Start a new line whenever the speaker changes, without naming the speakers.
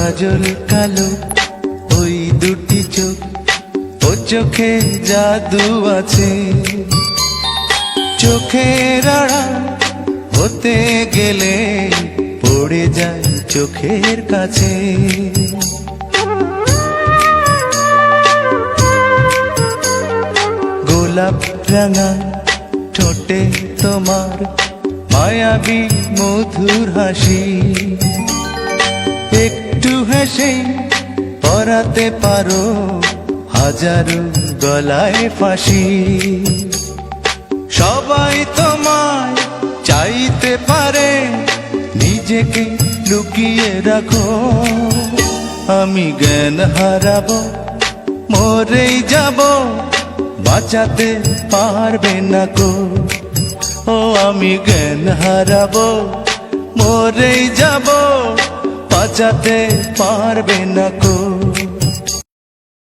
কাজল কালো ওই দুটি চোখ, ও চোখে জাদু আছে। চোখের আড়াল হতে গেলে পড়ে যায় চোখের কাছে। গোলাপ রাঙা ঠোঁটে তোমার মায়াবী মধুর হাসি, একটু হেসে পরাতে পারো হাজারো গলায় ফাঁসি। সবাই তোমায় চাইতে পারে, নিজেকে লুকিয়ে রাখো। আমি জ্ঞান হারাবো, মরেই যাব, বাঁচাতে পারবে না কো। ও আমি জ্ঞান হারাবো, মরেই যাব, বাঁচাতে পারবে না কো।